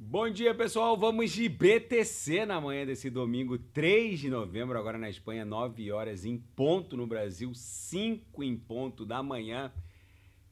Bom dia, pessoal. Vamos de BTC na manhã desse domingo, 3 de novembro, agora na Espanha, 9 horas em ponto, no Brasil, 5 em ponto da manhã.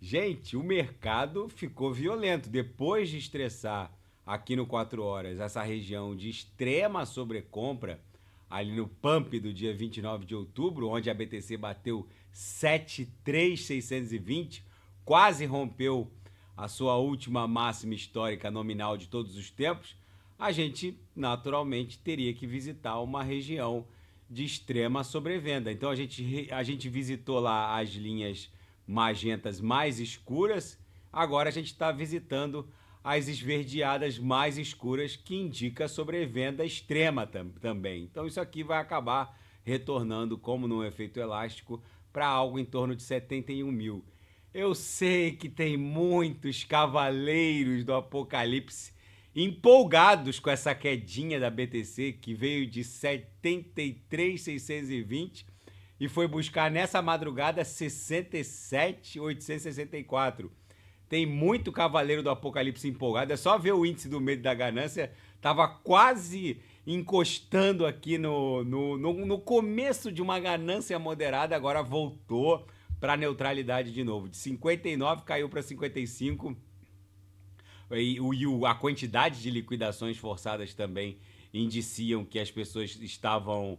Gente, o mercado ficou violento. Depois de estressar aqui no 4 horas essa região de extrema sobrecompra, ali no pump do dia 29 de outubro, onde a BTC bateu 73620, quase rompeu a sua última máxima histórica nominal de todos os tempos, a gente naturalmente teria que visitar uma região de extrema sobrevenda. Então a gente visitou lá as linhas magentas mais escuras, agora a gente está visitando as esverdeadas mais escuras, que indica sobrevenda extrema também. Então isso aqui vai acabar retornando, como num efeito elástico, para algo em torno de 71 mil. Eu sei que tem muitos cavaleiros do apocalipse empolgados com essa quedinha da BTC, que veio de 73.620 e foi buscar nessa madrugada 67.864. Tem muito cavaleiro do apocalipse empolgado. É só ver o índice do medo e da ganância. Tava quase encostando aqui no começo de uma ganância moderada. Agora voltou para neutralidade de novo. De 59 caiu para 55. A quantidade de liquidações forçadas também indiciam que as pessoas estavam.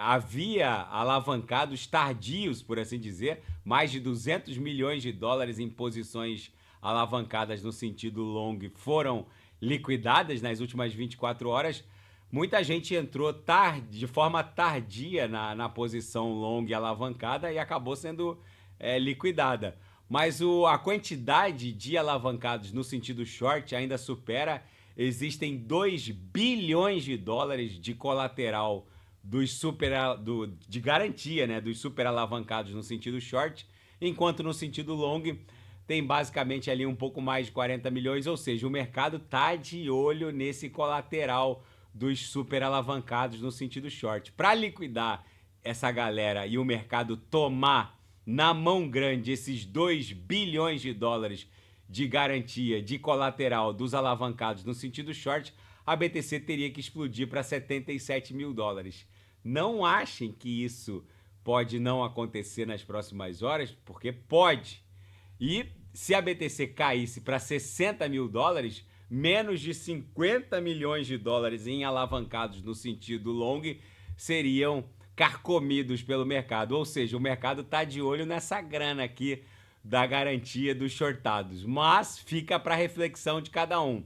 Havia alavancados tardios, por assim dizer, mais de 200 milhões de dólares em posições alavancadas no sentido long foram liquidadas nas últimas 24 horas. Muita gente entrou de forma tardia na posição long alavancada e acabou sendo liquidada. Mas a quantidade de alavancados no sentido short ainda supera. Existem 2 bilhões de dólares de colateral de garantia, né, dos super alavancados no sentido short, enquanto no sentido long tem basicamente ali um pouco mais de 40 milhões, ou seja, o mercado tá de olho nesse colateral dos super alavancados no sentido short. Para liquidar essa galera e o mercado tomar na mão grande esses 2 bilhões de dólares de garantia, de colateral dos alavancados no sentido short, a BTC teria que explodir para 77 mil dólares. Não achem que isso pode não acontecer nas próximas horas, porque pode. E se a BTC caísse para 60 mil dólares, menos de 50 milhões de dólares em alavancados no sentido long seriam carcomidos pelo mercado. Ou seja, o mercado está de olho nessa grana aqui da garantia dos shortados. Mas fica para reflexão de cada um.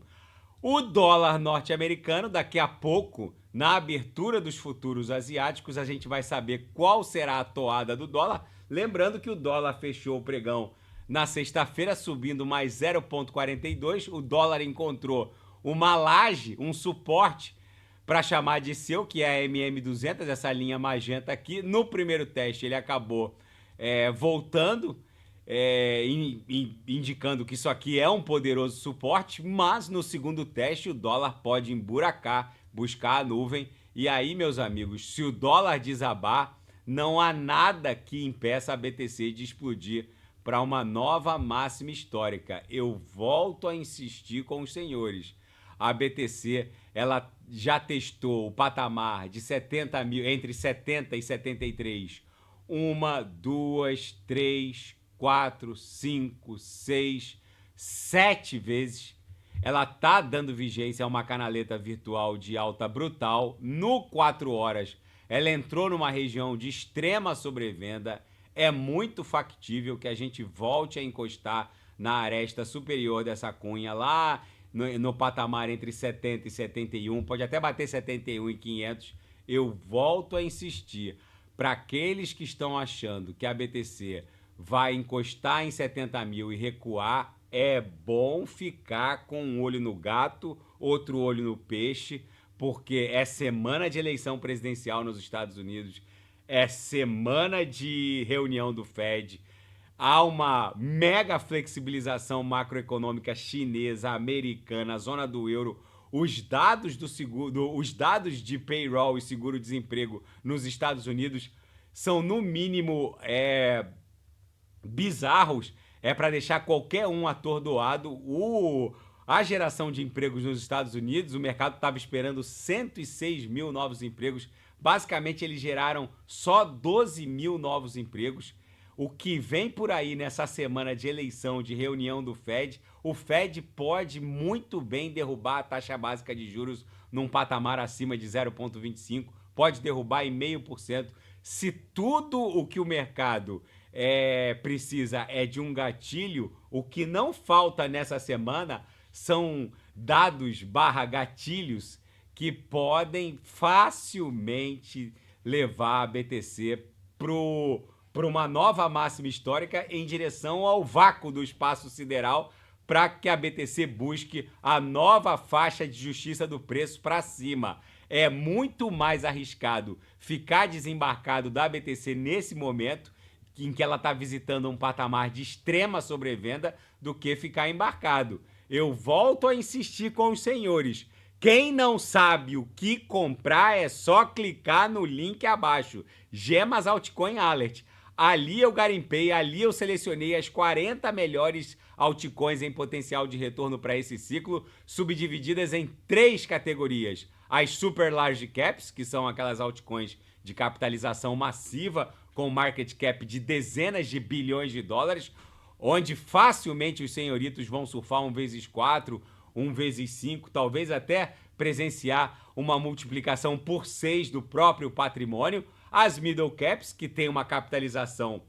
O dólar norte-americano, daqui a pouco, na abertura dos futuros asiáticos, a gente vai saber qual será a toada do dólar. Lembrando que o dólar fechou o pregão na sexta-feira subindo mais 0,42. O dólar encontrou uma laje, um suporte para chamar de seu, que é a MM200, essa linha magenta aqui. No primeiro teste ele acabou voltando, indicando que isso aqui é um poderoso suporte, mas no segundo teste o dólar pode emburacar, buscar a nuvem. E aí, meus amigos, se o dólar desabar, não há nada que impeça a BTC de explodir para uma nova máxima histórica. Eu volto a insistir com os senhores. A BTC ela já testou o patamar de 70 mil, entre 70 e 73. Uma, duas, três, quatro, cinco, seis, 7 vezes. Ela tá dando vigência a uma canaleta virtual de alta brutal. No 4 horas, ela entrou numa região de extrema sobrevenda. É muito factível que a gente volte a encostar na aresta superior dessa cunha, lá no patamar entre 70 e 71, pode até bater 71 e 500. Eu volto a insistir, para aqueles que estão achando que a BTC vai encostar em 70 mil e recuar, é bom ficar com um olho no gato, outro olho no peixe, porque é semana de eleição presidencial nos Estados Unidos, é semana de reunião do Fed, há uma mega flexibilização macroeconômica chinesa, americana, zona do euro. Os dados do seguro, os dados de payroll e seguro-desemprego nos Estados Unidos são no mínimo bizarros. É para deixar qualquer um atordoado. a geração de empregos nos Estados Unidos. O mercado estava esperando 106 mil novos empregos. Basicamente, eles geraram só 12 mil novos empregos. O que vem por aí nessa semana de eleição, de reunião do Fed, o Fed pode muito bem derrubar a taxa básica de juros num patamar acima de 0,25, pode derrubar em 0,5%. Se tudo o que o mercado precisa é de um gatilho, o que não falta nessa semana são dados barra gatilhos que podem facilmente levar a BTC para uma nova máxima histórica em direção ao vácuo do espaço sideral, para que a BTC busque a nova faixa de justiça do preço para cima. É muito mais arriscado ficar desembarcado da BTC nesse momento, em que ela está visitando um patamar de extrema sobrevenda, do que ficar embarcado. Eu volto a insistir com os senhores. Quem não sabe o que comprar é só clicar no link abaixo. Gemas Altcoin Alert. Ali eu garimpei, ali eu selecionei as 40 melhores altcoins em potencial de retorno para esse ciclo, subdivididas em 3 categorias. As Super Large Caps, que são aquelas altcoins de capitalização massiva, com market cap de dezenas de bilhões de dólares, onde facilmente os senhoritos vão surfar 1x4, 1x5, talvez até presenciar uma multiplicação por 6 do próprio patrimônio. As middle caps, que tem uma capitalização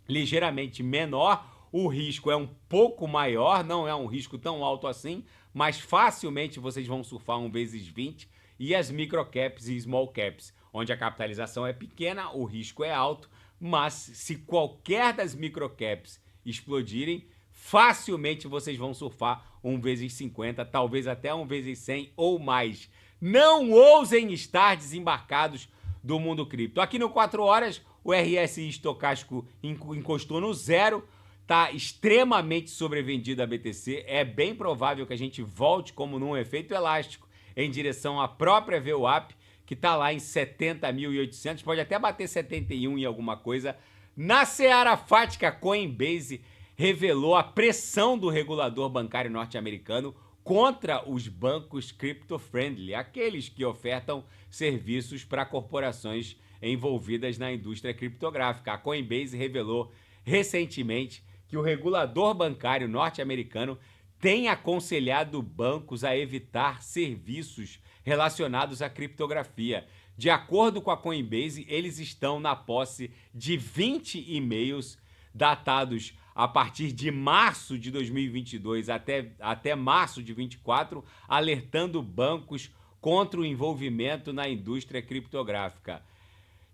ligeiramente menor, o risco é um pouco maior, não é um risco tão alto assim, mas facilmente vocês vão surfar 1x20. E as micro caps e small caps, onde a capitalização é pequena, o risco é alto, mas se qualquer das micro caps explodirem, facilmente vocês vão surfar 1x50, talvez até 1x100 ou mais. Não ousem estar desembarcados do mundo cripto. Aqui no 4 horas, o RSI estocástico encostou no zero, tá extremamente sobrevendido a BTC. É bem provável que a gente volte como num efeito elástico em direção à própria VWAP, que tá lá em 70.800, pode até bater 71 e alguma coisa. Na seara fática, Coinbase revelou a pressão do regulador bancário norte-americano contra os bancos crypto-friendly, aqueles que ofertam serviços para corporações envolvidas na indústria criptográfica. A Coinbase revelou recentemente que o regulador bancário norte-americano tem aconselhado bancos a evitar serviços relacionados à criptografia. De acordo com a Coinbase, eles estão na posse de 20 e-mails datados a partir de março de 2022 até março de 2024, alertando bancos contra o envolvimento na indústria criptográfica.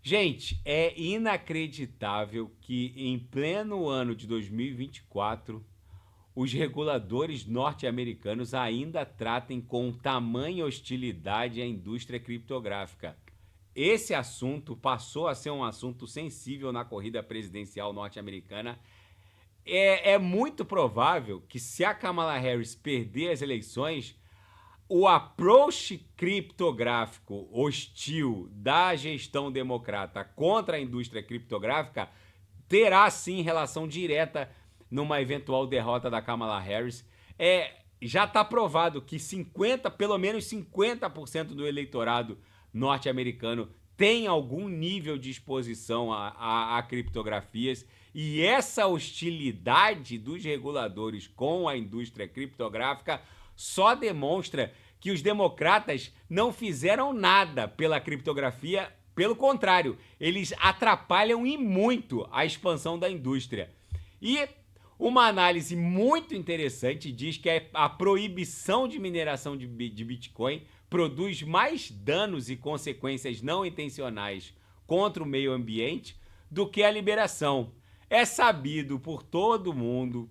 Gente, é inacreditável que em pleno ano de 2024 os reguladores norte-americanos ainda tratem com tamanha hostilidade a indústria criptográfica. Esse assunto passou a ser um assunto sensível na corrida presidencial norte-americana. É muito provável que, se a Kamala Harris perder as eleições, o approach criptográfico hostil da gestão democrata contra a indústria criptográfica terá sim relação direta numa eventual derrota da Kamala Harris. Já está provado que pelo menos 50% do eleitorado norte-americano tem algum nível de exposição a criptografias, e essa hostilidade dos reguladores com a indústria criptográfica só demonstra que os democratas não fizeram nada pela criptografia, pelo contrário, eles atrapalham e muito a expansão da indústria. E uma análise muito interessante diz que a proibição de mineração de Bitcoin produz mais danos e consequências não intencionais contra o meio ambiente do que a liberação. É sabido por todo mundo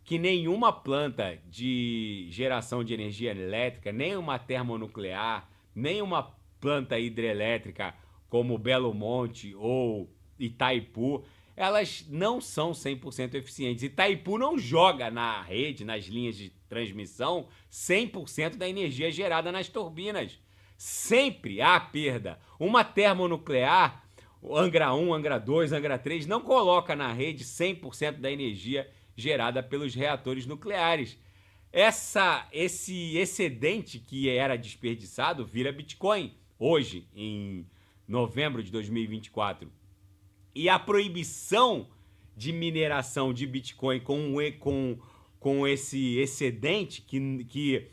que nenhuma planta de geração de energia elétrica, nem uma termonuclear, nem uma planta hidrelétrica como Belo Monte ou Itaipu, elas não são 100% eficientes. Itaipu não joga na rede, nas linhas de transmissão, 100% da energia gerada nas turbinas. Sempre há perda. Uma termonuclear, Angra 1, Angra 2, Angra 3, não coloca na rede 100% da energia gerada pelos reatores nucleares. esse excedente que era desperdiçado vira Bitcoin hoje, em novembro de 2024. E a proibição de mineração de Bitcoin com esse excedente, que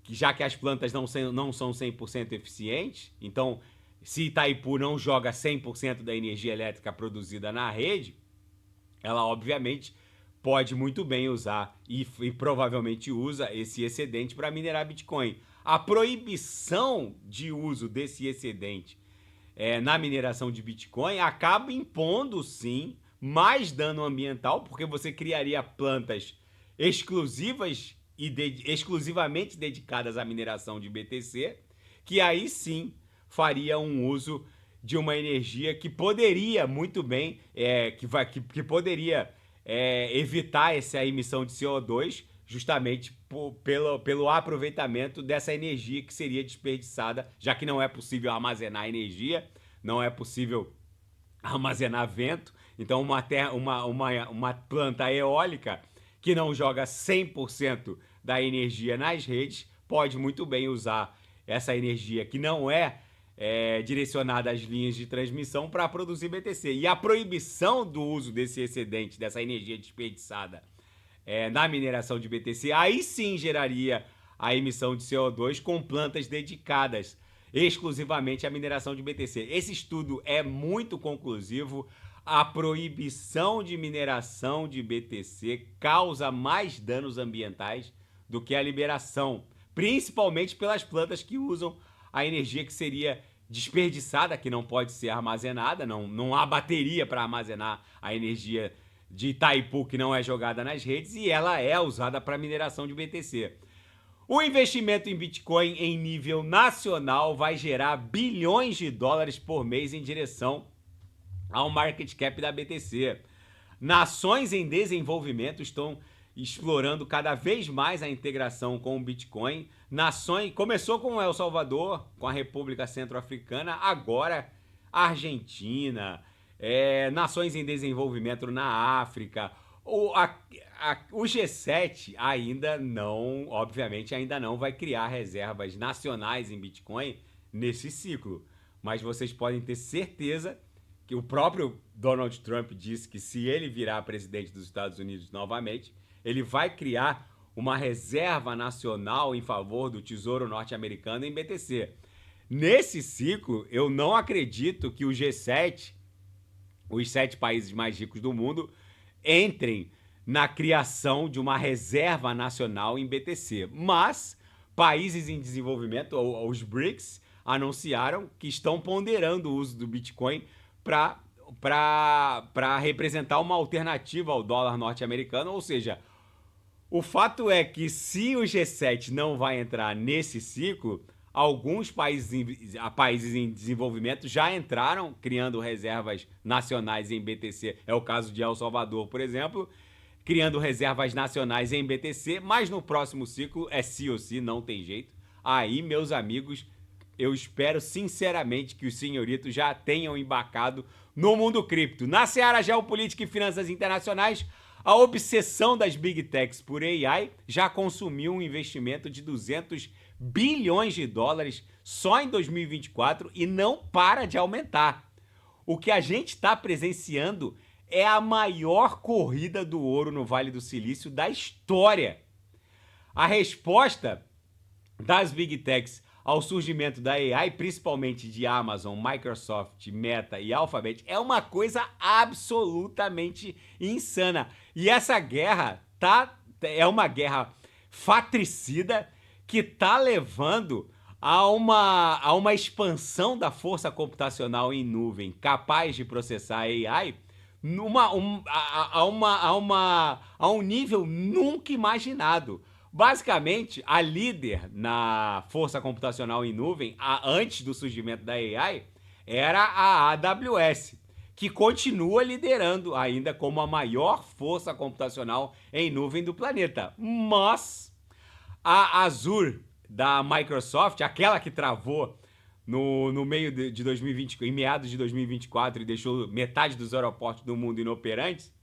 já que as plantas não são 100% eficientes, então se Itaipu não joga 100% da energia elétrica produzida na rede, ela obviamente pode muito bem usar e provavelmente usa esse excedente para minerar Bitcoin. A proibição de uso desse excedente na mineração de Bitcoin acaba impondo, sim, mais dano ambiental, porque você criaria plantas exclusivas exclusivamente dedicadas à mineração de BTC, que aí sim faria um uso de uma energia que poderia muito bem, que poderia evitar essa emissão de CO2 justamente pelo aproveitamento dessa energia que seria desperdiçada, já que não é possível armazenar energia, não é possível armazenar vento. Então uma planta eólica que não joga 100% da energia nas redes pode muito bem usar essa energia que não direcionada às linhas de transmissão para produzir BTC. E a proibição do uso desse excedente, dessa energia desperdiçada na mineração de BTC, aí sim geraria a emissão de CO2 com plantas dedicadas exclusivamente à mineração de BTC. Esse estudo é muito conclusivo. A proibição de mineração de BTC causa mais danos ambientais do que a liberação, principalmente pelas plantas que usam a energia que seria desperdiçada, que não pode ser armazenada, não há bateria para armazenar a energia de Itaipu que não é jogada nas redes, e ela é usada para mineração de BTC. O investimento em Bitcoin em nível nacional vai gerar bilhões de dólares por mês em direção ao market cap da BTC. Nações em desenvolvimento estão explorando cada vez mais a integração com o Bitcoin. Começou com El Salvador, com a República Centro-Africana, agora a Argentina, nações em desenvolvimento na África. O G7 obviamente ainda não vai criar reservas nacionais em Bitcoin nesse ciclo, mas vocês podem ter certeza que o próprio Donald Trump disse que se ele virar presidente dos Estados Unidos novamente, ele vai criar uma reserva nacional em favor do Tesouro Norte-Americano em BTC. Nesse ciclo, eu não acredito que o G7, os 7 países mais ricos do mundo, entrem na criação de uma reserva nacional em BTC. Mas países em desenvolvimento, os BRICS, anunciaram que estão ponderando o uso do Bitcoin para representar uma alternativa ao dólar norte-americano. Ou seja, o fato é que se o G7 não vai entrar nesse ciclo, alguns países em desenvolvimento já entraram criando reservas nacionais em BTC. É o caso de El Salvador, por exemplo, criando reservas nacionais em BTC, mas no próximo ciclo é sim ou sim, não tem jeito. Aí, meus amigos, eu espero sinceramente que os senhoritos já tenham embarcado no mundo cripto. Na seara geopolítica e finanças internacionais, a obsessão das Big Techs por AI já consumiu um investimento de 200 bilhões de dólares só em 2024 e não para de aumentar. O que a gente está presenciando é a maior corrida do ouro no Vale do Silício da história. A resposta das Big Techs ao surgimento da AI, principalmente de Amazon, Microsoft, Meta e Alphabet, é uma coisa absolutamente insana. E essa guerra é uma guerra fratricida que está levando a uma expansão da força computacional em nuvem capaz de processar AI a um nível nunca imaginado. Basicamente, a líder na força computacional em nuvem, antes do surgimento da AI, era a AWS, que continua liderando ainda como a maior força computacional em nuvem do planeta. Mas a Azure da Microsoft, aquela que travou no meio de 2020, em meados de 2024 e deixou metade dos aeroportos do mundo inoperantes,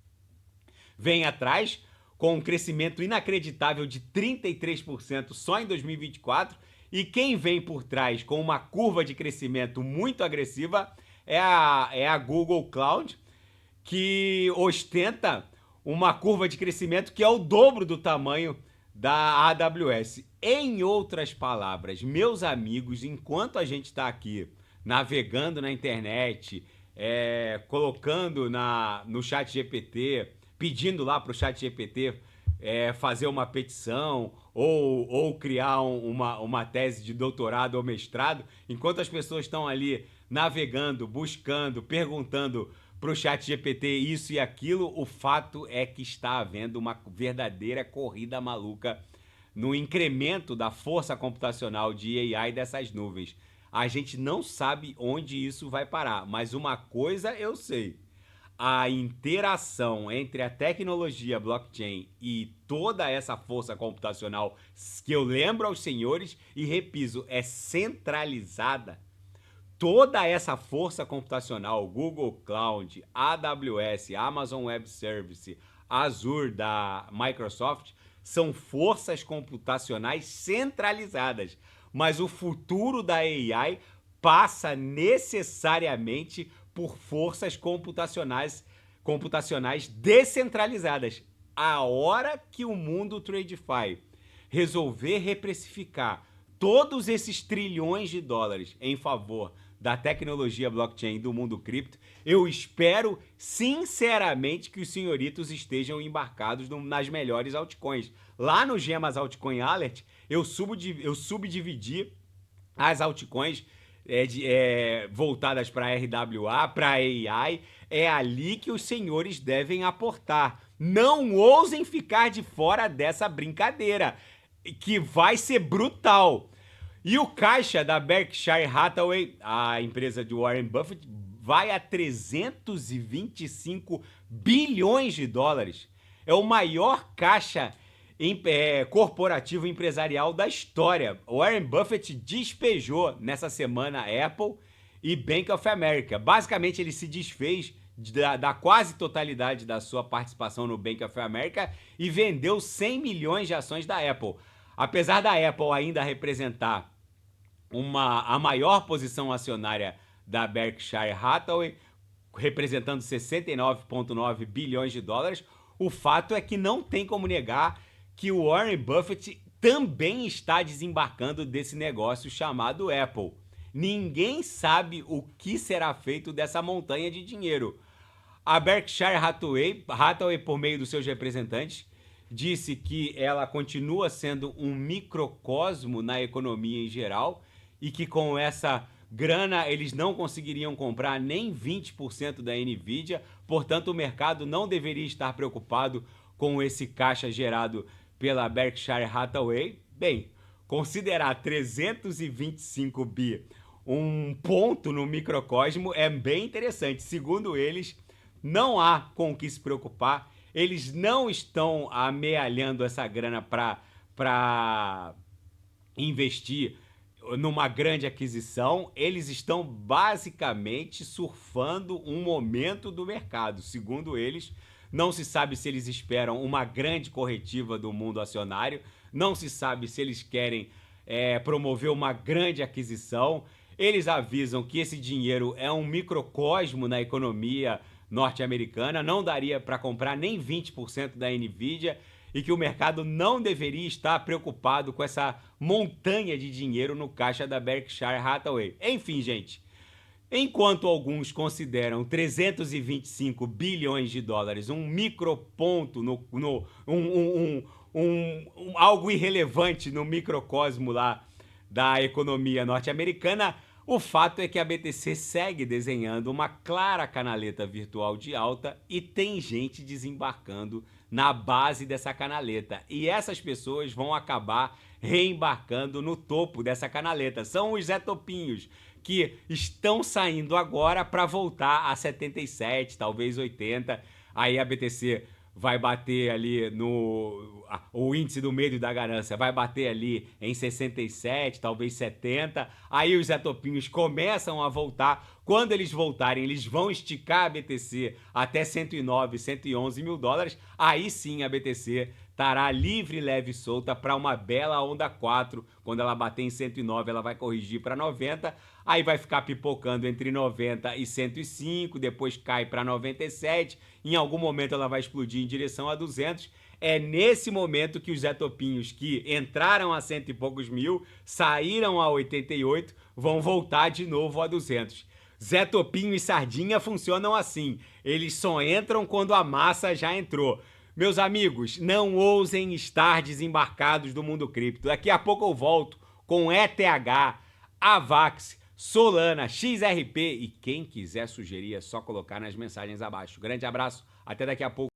vem atrás com um crescimento inacreditável de 33% só em 2024. E quem vem por trás com uma curva de crescimento muito agressiva é a Google Cloud, que ostenta uma curva de crescimento que é o dobro do tamanho da AWS. Em outras palavras, meus amigos, enquanto a gente está aqui navegando na internet, colocando no chat GPT, pedindo lá para o chat GPT fazer uma petição ou criar uma tese de doutorado ou mestrado, enquanto as pessoas estão ali navegando, buscando, perguntando para o chat GPT isso e aquilo, o fato é que está havendo uma verdadeira corrida maluca no incremento da força computacional de AI dessas nuvens. A gente não sabe onde isso vai parar, mas uma coisa eu sei: a interação entre a tecnologia blockchain e toda essa força computacional, que eu lembro aos senhores e repiso, é centralizada. Toda essa força computacional, Google Cloud, AWS, Amazon Web Service, Azure da Microsoft, são forças computacionais centralizadas. Mas o futuro da AI passa necessariamente por forças computacionais descentralizadas. A hora que o mundo TradeFi resolver reprecificar todos esses trilhões de dólares em favor da tecnologia blockchain e do mundo cripto, eu espero sinceramente que os senhoritos estejam embarcados nas melhores altcoins. Lá no Gemas Altcoin Alert, eu subdividi as altcoins voltadas para RWA, para AI. É ali que os senhores devem aportar. Não ousem ficar de fora dessa brincadeira, que vai ser brutal. E o caixa da Berkshire Hathaway, a empresa de Warren Buffett, vai a 325 bilhões de dólares. É o maior caixa corporativo empresarial da história. Warren Buffett despejou nessa semana a Apple e Bank of America. Basicamente, ele se desfez da quase totalidade da sua participação no Bank of America e vendeu 100 milhões de ações da Apple. Apesar da Apple ainda representar a maior posição acionária da Berkshire Hathaway, representando 69,9 bilhões de dólares, o fato é que não tem como negar que o Warren Buffett também está desembarcando desse negócio chamado Apple. Ninguém sabe o que será feito dessa montanha de dinheiro. A Berkshire Hathaway, por meio dos seus representantes, disse que ela continua sendo um microcosmo na economia em geral e que com essa grana eles não conseguiriam comprar nem 20% da Nvidia, portanto o mercado não deveria estar preocupado com esse caixa gerado pela Berkshire Hathaway. Bem, considerar 325 bi um ponto no microcosmo é bem interessante. Segundo eles, não há com o que se preocupar. Eles não estão amealhando essa grana para investir numa grande aquisição. Eles estão basicamente surfando um momento do mercado. Segundo eles, não se sabe se eles esperam uma grande corretiva do mundo acionário, não se sabe se eles querem promover uma grande aquisição. Eles avisam que esse dinheiro é um microcosmo na economia norte-americana, não daria para comprar nem 20% da Nvidia e que o mercado não deveria estar preocupado com essa montanha de dinheiro no caixa da Berkshire Hathaway. Enfim, gente, enquanto alguns consideram 325 bilhões de dólares um microponto, algo irrelevante no microcosmo lá da economia norte-americana, o fato é que a BTC segue desenhando uma clara canaleta virtual de alta e tem gente desembarcando na base dessa canaleta. E essas pessoas vão acabar reembarcando no topo dessa canaleta. São os Zé Topinhos, que estão saindo agora para voltar a 77, talvez 80. Aí a BTC vai bater ali no... O índice do medo e da ganância vai bater ali em 67, talvez 70. Aí os Zé Topinhos começam a voltar. Quando eles voltarem, eles vão esticar a BTC até 109, 111 mil dólares. Aí sim a BTC estará livre, leve e solta para uma bela onda 4. Quando ela bater em 109, ela vai corrigir para 90. Aí vai ficar pipocando entre 90 e 105, depois cai para 97. Em algum momento ela vai explodir em direção a 200. É nesse momento que os Zé Topinhos que entraram a cento e poucos mil, saíram a 88, vão voltar de novo a 200. Zé Topinho e Sardinha funcionam assim. Eles só entram quando a massa já entrou. Meus amigos, não ousem estar desembarcados do mundo cripto. Daqui a pouco eu volto com ETH, AVAX, Solana, XRP e quem quiser sugerir é só colocar nas mensagens abaixo. Grande abraço, até daqui a pouco.